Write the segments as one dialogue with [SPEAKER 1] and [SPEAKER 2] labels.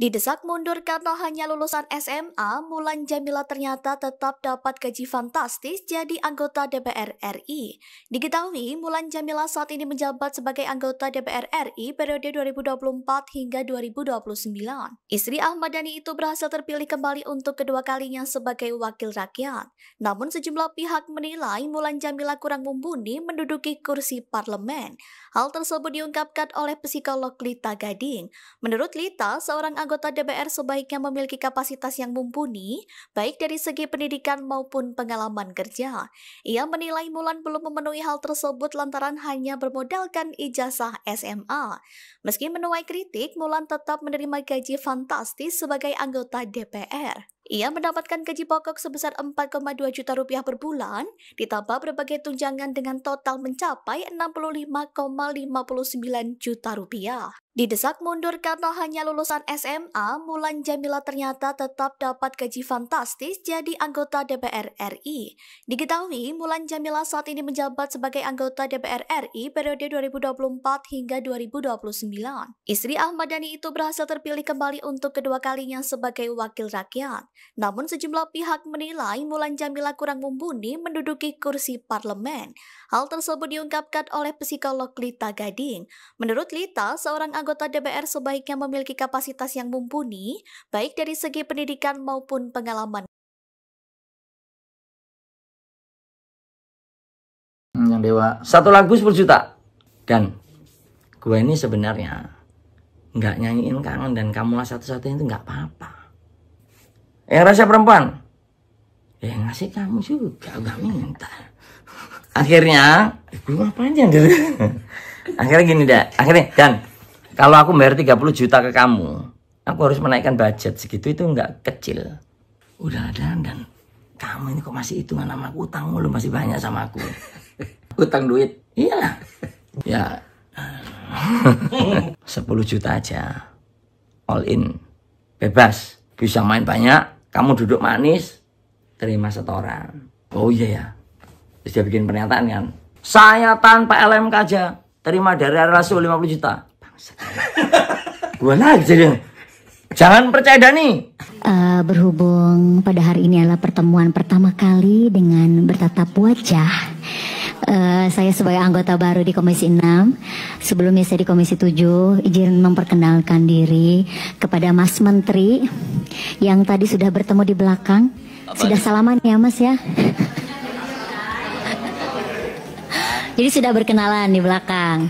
[SPEAKER 1] Didesak mundur karena hanya lulusan SMA, Mulan Jameela ternyata tetap dapat gaji fantastis jadi anggota DPR RI. Diketahui, Mulan Jameela saat ini menjabat sebagai anggota DPR RI periode 2024 hingga 2029. Istri Ahmad Dhani itu berhasil terpilih kembali untuk kedua kalinya sebagai wakil rakyat. Namun sejumlah pihak menilai Mulan Jameela kurang mumpuni menduduki kursi parlemen. Hal tersebut diungkapkan oleh psikolog Lita Gading. Menurut Lita, seorang anggota DPR sebaiknya memiliki kapasitas yang mumpuni, baik dari segi pendidikan maupun pengalaman kerja. Ia menilai Mulan belum memenuhi hal tersebut lantaran hanya bermodalkan ijazah SMA. Meski menuai kritik, Mulan tetap menerima gaji fantastis sebagai anggota DPR. Ia mendapatkan gaji pokok sebesar 4,2 juta rupiah per bulan, ditambah berbagai tunjangan dengan total mencapai 65,59 juta rupiah. Didesak mundur karena hanya lulusan SMA, Mulan Jameela ternyata tetap dapat gaji fantastis jadi anggota DPR RI. Diketahui, Mulan Jameela saat ini menjabat sebagai anggota DPR RI periode 2024 hingga 2029. Istri Ahmad Dhani itu berhasil terpilih kembali untuk kedua kalinya sebagai wakil rakyat. Namun sejumlah pihak menilai Mulan Jameela kurang mumpuni menduduki kursi parlemen. Hal tersebut diungkapkan oleh psikolog Lita Gading. Menurut Lita, seorang anggota DPR sebaiknya memiliki kapasitas yang mumpuni, baik dari segi pendidikan maupun pengalaman.
[SPEAKER 2] Yang dewa, satu lagu 10 juta. Dan gue ini sebenarnya nggak nyanyiin kangen dan kamulah satu-satunya itu nggak apa-apa. Yang rasa perempuan, ya ngasih kamu juga, gak minta. Akhirnya, gue ngapain ya dulu? Akhirnya gini dah, dan kalau aku bayar 30 juta ke kamu, aku harus menaikkan budget segitu, itu nggak kecil. Udah ada, dan kamu ini kok masih hitungan sama aku, utang mulu masih banyak sama aku. Utang duit, iya. Ya, 10 juta aja, all in, bebas, bisa main banyak. Kamu duduk manis, terima setoran. Oh iya ya. Terus dia bikin pernyataan kan. Saya tanpa LMK aja terima dari Rasul 50 juta. Bangsa. Gua lagi jadi. Jangan percaya Dhani.
[SPEAKER 3] Berhubung pada hari ini adalah pertemuan pertama kali dengan bertatap wajah. Saya sebagai anggota baru di Komisi 6, sebelumnya saya di Komisi 7, izin memperkenalkan diri kepada Mas Menteri yang tadi sudah bertemu di belakang. Sudah salaman ya Mas ya? Jadi sudah berkenalan di belakang.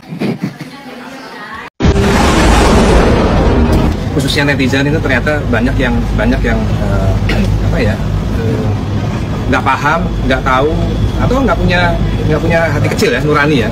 [SPEAKER 4] Khususnya netizen itu ternyata banyak yang nggak paham, nggak tahu, atau nggak punya hati kecil ya, nurani ya.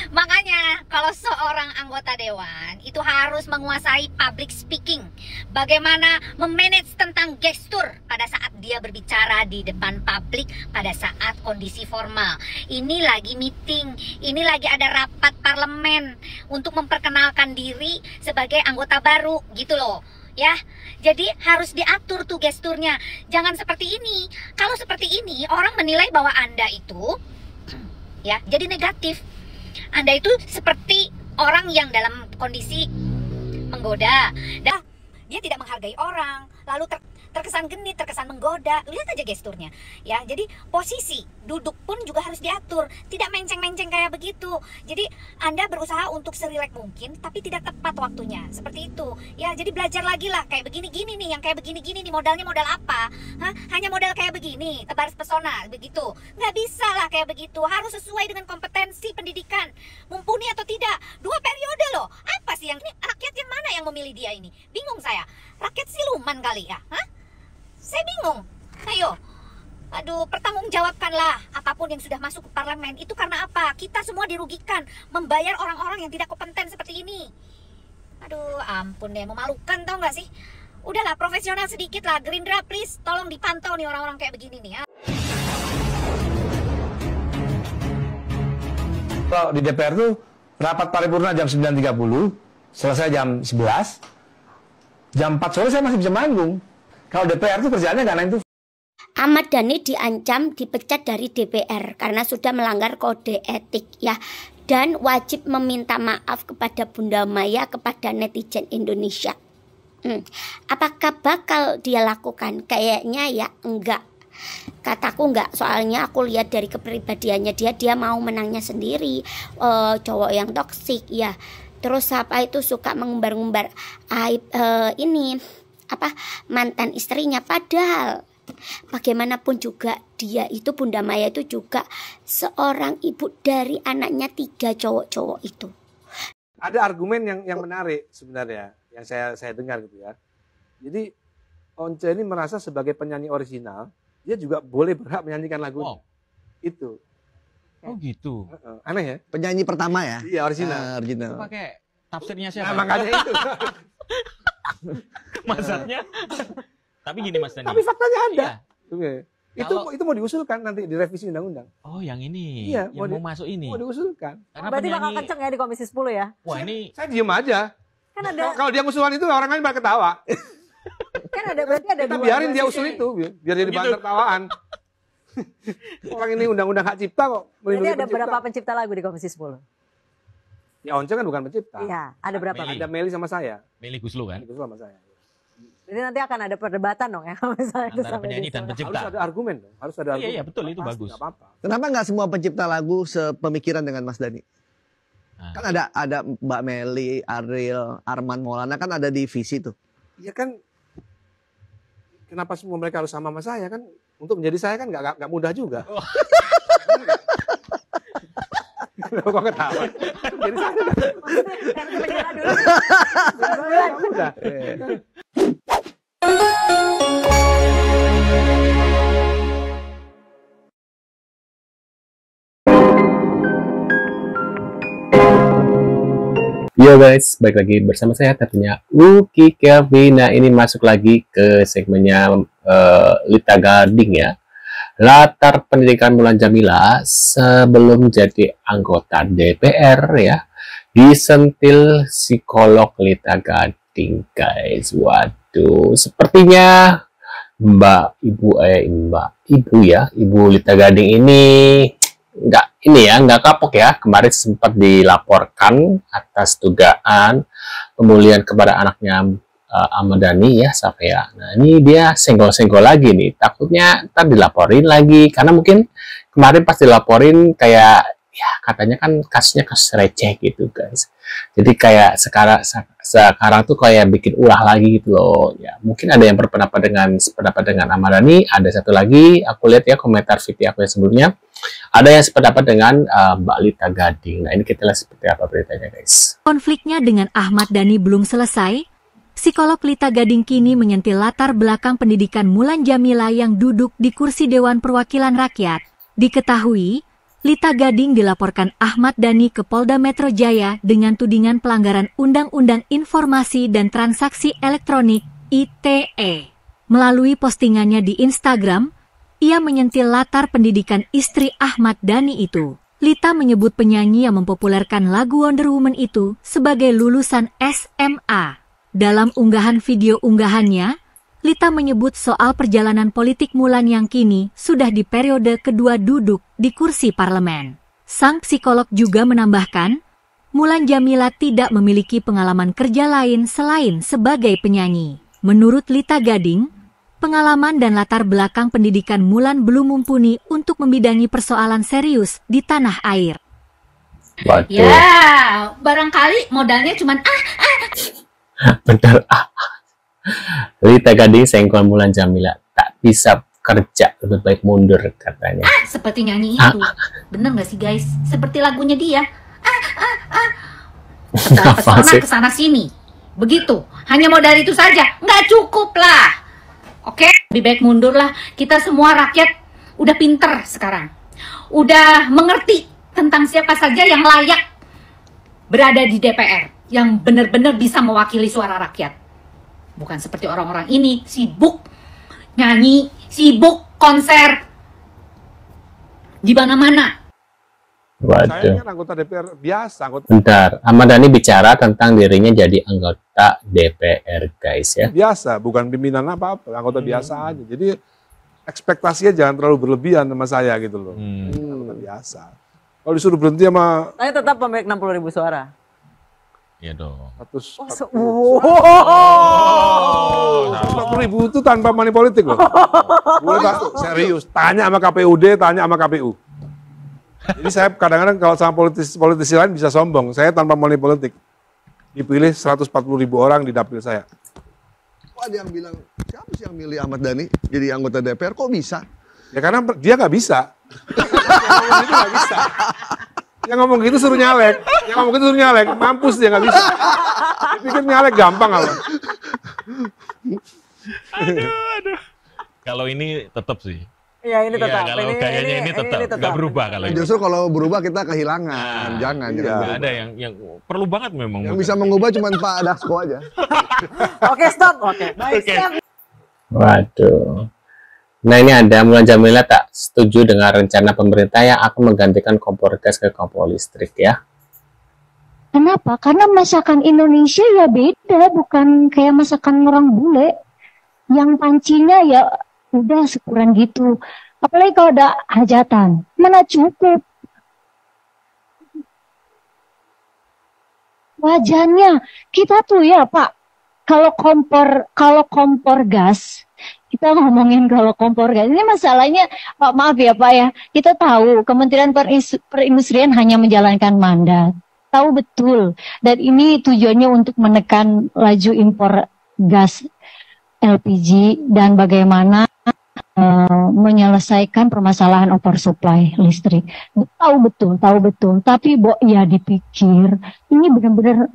[SPEAKER 5] Makanya kalau seorang anggota dewan itu harus menguasai public speaking, bagaimana memanage tentang gestur pada saat dia berbicara di depan publik pada saat kondisi formal. Ini lagi meeting, ini lagi ada rapat parlemen untuk memperkenalkan diri sebagai anggota baru gitu loh. Ya, jadi harus diatur tuh gesturnya. Jangan seperti ini. Kalau seperti ini, orang menilai bahwa Anda itu ya, jadi negatif. Anda itu seperti orang yang dalam kondisi menggoda. Dan dia tidak menghargai orang, lalu terkesan genit, terkesan menggoda. Lihat aja gesturnya. Ya, jadi posisi duduk pun juga harus diatur, tidak menceng-menceng kayak begitu. Jadi Anda berusaha untuk serileks mungkin, tapi tidak tepat waktunya. Seperti itu. Ya, jadi belajar lagi lah kayak begini-gini nih, yang kayak begini-gini nih modalnya modal apa? Hah? Hanya modal kayak begini, tebar pesona begitu. Nggak bisa lah kayak begitu. Harus sesuai dengan kompetensi pendidikan. Mumpuni atau tidak? 2 periode loh. Apa sih yang ini? Rakyat yang mana yang memilih dia ini? Bingung saya. Rakyat siluman kali ya? Hah? Saya bingung. Ayo. Aduh, pertanggungjawabkanlah apapun yang sudah masuk ke parlemen. Itu karena apa? Kita semua dirugikan membayar orang-orang yang tidak kompeten seperti ini. Aduh, ampun deh, memalukan tau gak sih? Udahlah, profesional sedikit lah. Gerindra please, tolong dipantau nih orang-orang kayak begini nih ya.
[SPEAKER 6] Kalau di DPR tuh rapat paripurna jam 9.30, selesai jam 11, jam 4 sore saya masih bisa manggung. Kalau DPR tuh kerjaannya nggak naik tuh.
[SPEAKER 7] Ahmad Dhani diancam dipecat dari DPR karena sudah melanggar kode etik ya. dan wajib meminta maaf kepada Bunda Maya, kepada netizen Indonesia. Apakah bakal dia lakukan? Kayaknya ya enggak. Kataku enggak, soalnya aku lihat dari kepribadiannya dia mau menangnya sendiri. Cowok yang toksik ya. Terus apa itu suka mengumbar-ngumbar aib mantan istrinya, padahal bagaimanapun juga dia itu, Bunda Maya itu juga seorang ibu dari anaknya 3 cowok-cowok itu.
[SPEAKER 6] Ada argumen yang menarik sebenarnya yang saya dengar gitu ya. Jadi Once ini merasa sebagai penyanyi original, dia juga boleh berhak menyanyikan lagunya. Itu.
[SPEAKER 8] Oh gitu.
[SPEAKER 6] Aneh ya?
[SPEAKER 9] Penyanyi pertama ya?
[SPEAKER 6] Iya, original.
[SPEAKER 9] Original.
[SPEAKER 8] Itu pakai tafsirnya siapa?
[SPEAKER 6] Nah, makanya itu.
[SPEAKER 8] Maksudnya. Tapi gini Mas Dani.
[SPEAKER 6] Tapi faktanya ada.
[SPEAKER 8] Iya.
[SPEAKER 6] Oke. Itu mau diusulkan nanti di revisi undang-undang.
[SPEAKER 8] Oh, yang ini.
[SPEAKER 6] Iya,
[SPEAKER 8] yang mau masuk ini.
[SPEAKER 6] Mau diusulkan.
[SPEAKER 8] Karena
[SPEAKER 10] berarti bakal kenceng ya di Komisi 10 ya?
[SPEAKER 8] Wah, ini
[SPEAKER 6] Saya diem aja.
[SPEAKER 10] Kan ada
[SPEAKER 6] Kalau dia ngusulan itu orang lain bakal ketawa.
[SPEAKER 10] berarti ada
[SPEAKER 6] Kita
[SPEAKER 10] dua
[SPEAKER 6] biarin dia
[SPEAKER 10] sisi.
[SPEAKER 6] usul itu, biar jadi bahan tertawaan. Orang ini undang-undang hak cipta kok.
[SPEAKER 10] Berarti ada berapa pencipta lagu di Komisi 10?
[SPEAKER 6] Ya Once kan bukan pencipta.
[SPEAKER 10] Iya, ada berapa?
[SPEAKER 8] Meli.
[SPEAKER 6] Ada Meli sama saya.
[SPEAKER 8] Meli Guslo kan?
[SPEAKER 6] Itu sama saya.
[SPEAKER 10] Berarti nanti akan ada perdebatan dong ya kalau misalnya itu
[SPEAKER 8] Antara
[SPEAKER 10] sampai
[SPEAKER 8] penyanyi
[SPEAKER 10] di
[SPEAKER 8] dan
[SPEAKER 10] sana.
[SPEAKER 8] pencipta.
[SPEAKER 6] Harus ada argumen dong. Harus ada argumen.
[SPEAKER 8] Iya, betul, itu
[SPEAKER 6] Pasti,
[SPEAKER 8] bagus.
[SPEAKER 6] nggak apa-apa.
[SPEAKER 9] Kenapa nggak semua pencipta lagu sepemikiran dengan Mas Dani?
[SPEAKER 8] Nah.
[SPEAKER 9] Kan ada Mbak Meli, Ariel, Arman Maulana kan ada di visi tuh.
[SPEAKER 6] Iya kan. Kenapa semua mereka harus sama saya kan? Untuk menjadi saya kan nggak mudah juga. Kok ketawa? Jadi saya nggak mudah.
[SPEAKER 11] Yo guys, balik lagi bersama saya tentunya Uki Kelvin. Nah ini masuk lagi ke segmennya Lita Gading ya. Latar pendidikan Mulan Jameela sebelum jadi anggota DPR ya. Disentil psikolog Lita Gading guys. Waduh, sepertinya Mbak Ibu Lita Gading ini nggak kapok ya. Kemarin sempat dilaporkan atas dugaan pembulian kepada anaknya Ahmad Dhani ya, Safea. Nah ini dia senggol-senggol lagi nih, takutnya ntar dilaporin lagi karena mungkin kemarin pas dilaporin kayak ya katanya kan kasusnya kasus receh gitu guys. Jadi kayak sekarang tuh kayak bikin ulah lagi gitu loh. Ya mungkin ada yang berpendapat dengan Ahmad Dhani. Ada satu lagi aku lihat ya komentar video aku yang sebelumnya. Ada yang sependapat dengan Mbak Lita Gading. Nah ini kita lihat seperti apa beritanya guys.
[SPEAKER 12] Konfliknya dengan Ahmad Dhani belum selesai. Psikolog Lita Gading kini menyentil latar belakang pendidikan Mulan Jameela yang duduk di kursi Dewan Perwakilan Rakyat. Diketahui, Lita Gading dilaporkan Ahmad Dhani ke Polda Metro Jaya dengan tudingan pelanggaran Undang-Undang Informasi dan Transaksi Elektronik (ITE). Melalui postingannya di Instagram, ia menyentil latar pendidikan istri Ahmad Dhani itu. Lita menyebut penyanyi yang mempopulerkan lagu Wonder Woman itu sebagai lulusan SMA. Dalam unggahan video unggahannya, Lita menyebut soal perjalanan politik Mulan yang kini sudah di periode kedua duduk di kursi parlemen. Sang psikolog juga menambahkan, Mulan Jameela tidak memiliki pengalaman kerja lain selain sebagai penyanyi. Menurut Lita Gading, pengalaman dan latar belakang pendidikan Mulan belum mumpuni untuk membidangi persoalan serius di tanah air.
[SPEAKER 11] Waduh.
[SPEAKER 5] Ya, barangkali modalnya cuman
[SPEAKER 11] Bener. Lita Gading senggol Mulan Jameela, tak bisa kerja, lebih baik mundur katanya.
[SPEAKER 5] seperti nyanyi itu. Bener gak sih guys? Seperti lagunya dia. Pesona kesana sini. Begitu. Hanya modal itu saja. Nggak cukup lah. Oke? Lebih baik mundur lah. Kita semua rakyat udah pinter sekarang. Udah mengerti tentang siapa saja yang layak berada di DPR. Yang benar-benar bisa mewakili suara rakyat. Bukan seperti orang-orang ini sibuk nyanyi, sibuk konser di mana-mana.
[SPEAKER 6] Saya kan anggota DPR biasa.
[SPEAKER 11] Bentar, Ahmad Dhani bicara tentang dirinya jadi anggota DPR guys ya.
[SPEAKER 6] Biasa, bukan pimpinan apa-apa, anggota biasa aja. Jadi ekspektasinya jangan terlalu berlebihan sama saya gitu loh. Anggota biasa. Kalau disuruh berhenti sama
[SPEAKER 10] Saya tetap pemilik 60.000 suara.
[SPEAKER 8] Iya dong.
[SPEAKER 6] 140.000 itu tanpa money politik loh. Boleh Pak, serius. Tanya sama KPUD, tanya sama KPU. Jadi saya kadang-kadang kalau sama politisi lain bisa sombong. Saya tanpa money politik. Dipilih 140.000 orang di dapil saya.
[SPEAKER 9] Kok ada yang bilang, siapa sih yang milih Ahmad Dhani jadi anggota DPR? Kok bisa?
[SPEAKER 6] Ya karena dia nggak bisa. Yang ngomong gitu nggak bisa. Yang ngomong gitu suruh nyalek. Yang ngomong gitu suruh nyalek. Mampus dia nggak bisa. Dipikir nyalek gampang apa?
[SPEAKER 8] Aduh. Kalau ini tetap sih.
[SPEAKER 10] Iya, ini tetap.
[SPEAKER 8] Iya, kalau kayaknya ini tetap nggak berubah kalau ini.
[SPEAKER 9] Justru kalau berubah kita kehilangan. Jangan.
[SPEAKER 8] Nggak ada yang perlu banget memang.
[SPEAKER 9] Yang bisa mengubah cuma Pak Dasko aja.
[SPEAKER 10] Oke, stop. Oke, baik. Siap.
[SPEAKER 11] Waduh. Nah ini ada Mulan Jameela tak setuju dengan rencana pemerintah yang akan menggantikan kompor gas ke kompor listrik ya.
[SPEAKER 3] Kenapa? Karena masakan Indonesia ya beda, bukan kayak masakan orang bule. Yang pancinya ya udah sekuran gitu. Apalagi kalau ada hajatan, mana cukup. Wajannya kita tuh ya Pak, kalau kompor gas, kita ngomongin kalau kompor gas ini masalahnya, Pak maaf ya Pak ya, kita tahu Kementerian Perindustrian hanya menjalankan mandat, tahu betul, dan ini tujuannya untuk menekan laju impor gas LPG dan bagaimana menyelesaikan permasalahan oversupply listrik. Tahu betul. Tapi ya dipikir ini benar-benar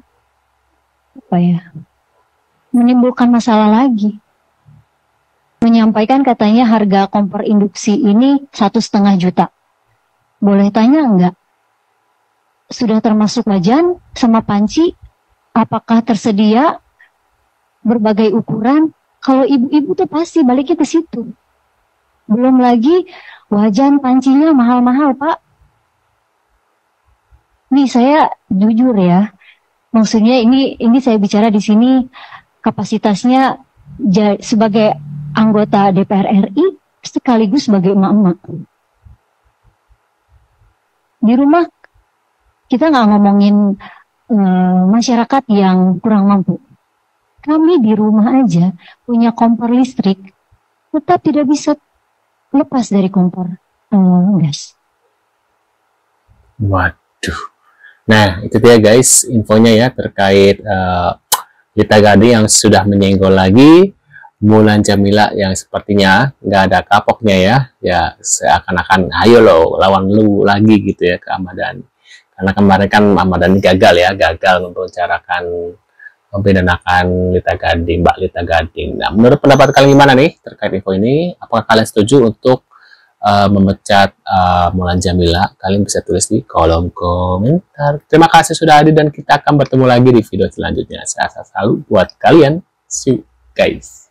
[SPEAKER 3] apa ya? Menimbulkan masalah lagi. Menyampaikan katanya harga kompor induksi ini 1,5 juta. Boleh tanya enggak? Sudah termasuk wajan sama panci? Apakah tersedia berbagai ukuran? Kalau ibu-ibu tuh pasti baliknya ke situ. Belum lagi wajan pancinya mahal-mahal, Pak. Nih saya jujur ya, maksudnya ini saya bicara di sini kapasitasnya sebagai anggota DPR RI sekaligus sebagai emak-emak. Di rumah kita nggak ngomongin masyarakat yang kurang mampu. Kami di rumah aja punya kompor listrik, tetap tidak bisa lepas dari kompor gas.
[SPEAKER 11] Waduh. Nah, itu dia guys infonya ya terkait Lita Gading yang sudah menyenggol lagi Mulan Jameela yang sepertinya nggak ada kapoknya ya. Ya seakan-akan ayo lo lawan lu lagi gitu ya ke Ahmad Dhani. Karena kemarin kan Ahmad Dhani gagal membicarakan membedanakan Lita Gading, Mbak Lita Gading. Nah, menurut pendapat kalian gimana nih terkait info ini? Apakah kalian setuju untuk memecat Mulan Jameela? Kalian bisa tulis di kolom komentar. Terima kasih sudah hadir dan kita akan bertemu lagi di video selanjutnya. Sehat selalu buat kalian. See you guys.